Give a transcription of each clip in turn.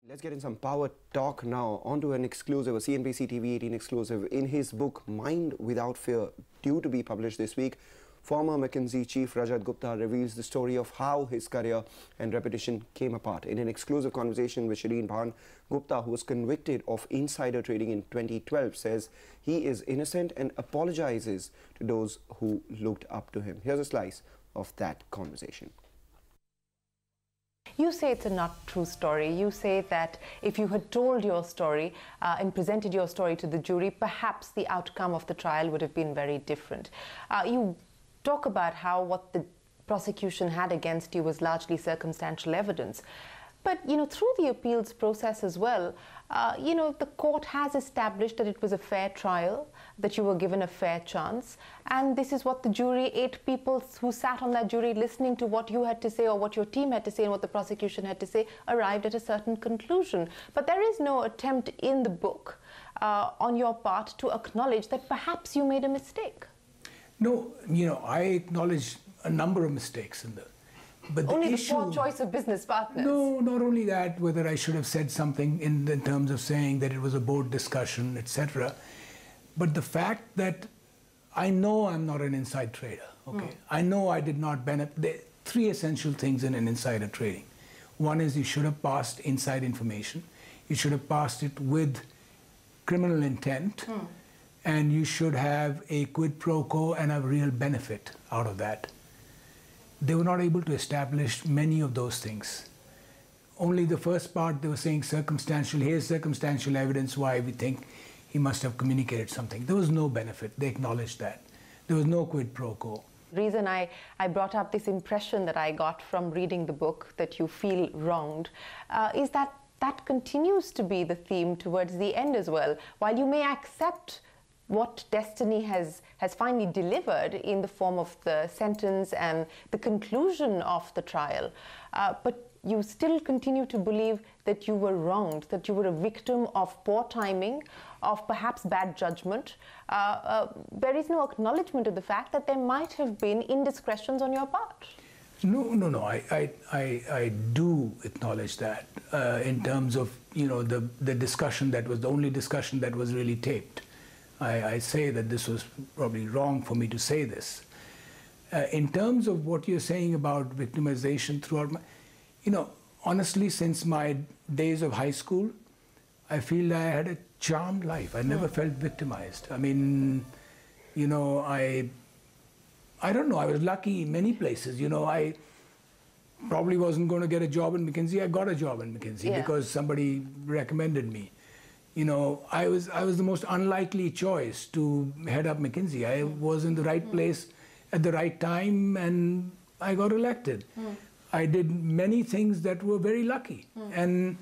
Let's get in some power talk now. Onto an exclusive, a CNBC TV18 exclusive. In his book, Mind Without Fear, due to be published this week, former McKinsey chief Rajat Gupta reveals the story of how his career and reputation came apart. In an exclusive conversation with Shereen Bhan, Gupta, who was convicted of insider trading in 2012, says he is innocent and apologizes to those who looked up to him. Here's a slice of that conversation. You say it's a not true story. You say that if you had told your story and presented your story to the jury, perhaps the outcome of the trial would have been very different. You talk about how what the prosecution had against you was largely circumstantial evidence. But, through the appeals process as well, the court has established that it was a fair trial, that you were given a fair chance. And this is what the jury, 8 people who sat on that jury listening to what you had to say or what your team had to say and what the prosecution had to say, arrived at a certain conclusion. But there is no attempt in the book on your part to acknowledge that perhaps you made a mistake. No, I acknowledge a number of mistakes in there. But only the poor choice of business partners. No, not only that, whether I should have said something in terms of saying that it was a board discussion, etc. But the fact that I know I'm not an inside trader, okay? I know I did not benefit. There are 3 essential things in an insider trading. One is you should have passed inside information. You should have passed it with criminal intent. And you should have a quid pro quo and a real benefit out of that. They were not able to establish many of those things. Only the first part, they were saying circumstantial, here's circumstantial evidence why we think he must have communicated something. There was no benefit, they acknowledged that. There was no quid pro quo. The reason I brought up this impression that I got from reading the book, that you feel wronged, is that continues to be the theme towards the end as well. While you may accept what destiny has finally delivered in the form of the sentence and the conclusion of the trial, but you still continue to believe that you were wronged, that you were a victim of poor timing, of perhaps bad judgment. There is no acknowledgement of the fact that there might have been indiscretions on your part. No. I do acknowledge that in terms of the discussion that was the only discussion that was really taped. I say that this was probably wrong for me to say this. In terms of what you're saying about victimization throughout my, honestly, since my days of high school, I feel I had a charmed life. I never felt victimized. I mean, I don't know, I was lucky in many places. I probably wasn't going to get a job in McKinsey. I got a job in McKinsey because somebody recommended me. I was the most unlikely choice to head up McKinsey. I was in the right place at the right time and I got elected. I did many things that were very lucky. And,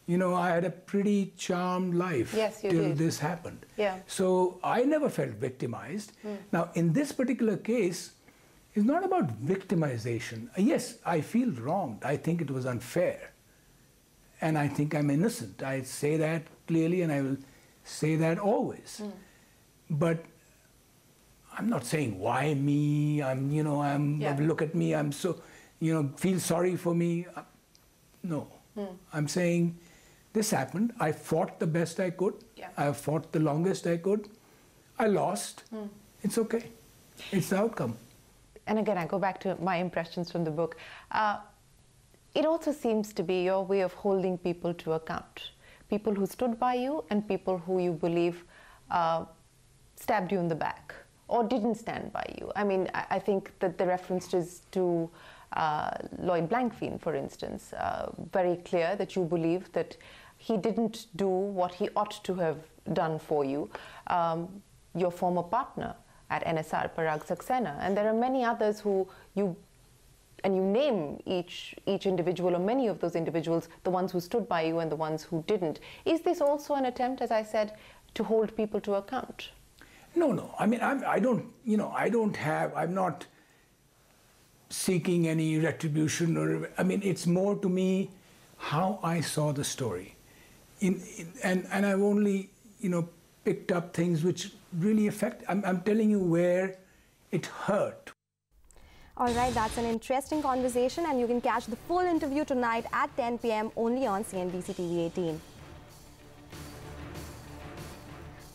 I had a pretty charmed life till this happened. So I never felt victimized. Now, in this particular case, it's not about victimization. Yes, I feel wronged. I think it was unfair. And I think I'm innocent. I say that clearly, and I will say that always. But I'm not saying why me. Look at me. I'm so, feel sorry for me. No, I'm saying this happened. I fought the best I could. I fought the longest I could. I lost. It's okay. It's the outcome. And again, I go back to my impressions from the book. It also seems to be your way of holding people to account. People who stood by you and people who you believe stabbed you in the back or didn't stand by you. I mean, I think that the reference is to Lloyd Blankfein, for instance, very clear that you believe that he didn't do what he ought to have done for you. Your former partner at NSR, Parag Saxena, and there are many others who you name each individual or many of those individuals, the ones who stood by you and the ones who didn't. Is this also an attempt, as I said, to hold people to account? No. I mean, I'm not seeking any retribution or, it's more to me how I saw the story. And I've only, picked up things which really affect, I'm telling you where it hurt. All right, that's an interesting conversation, and you can catch the full interview tonight at 10 p.m. only on CNBC TV 18.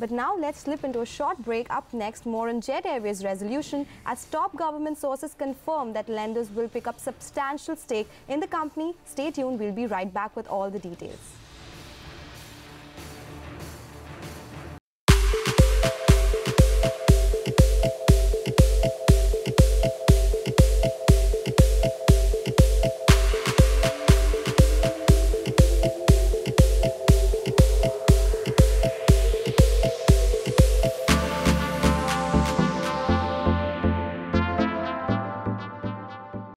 But now let's slip into a short break. Up next, more on Jet Airways resolution as top government sources confirm that lenders will pick up substantial stake in the company. Stay tuned, we'll be right back with all the details.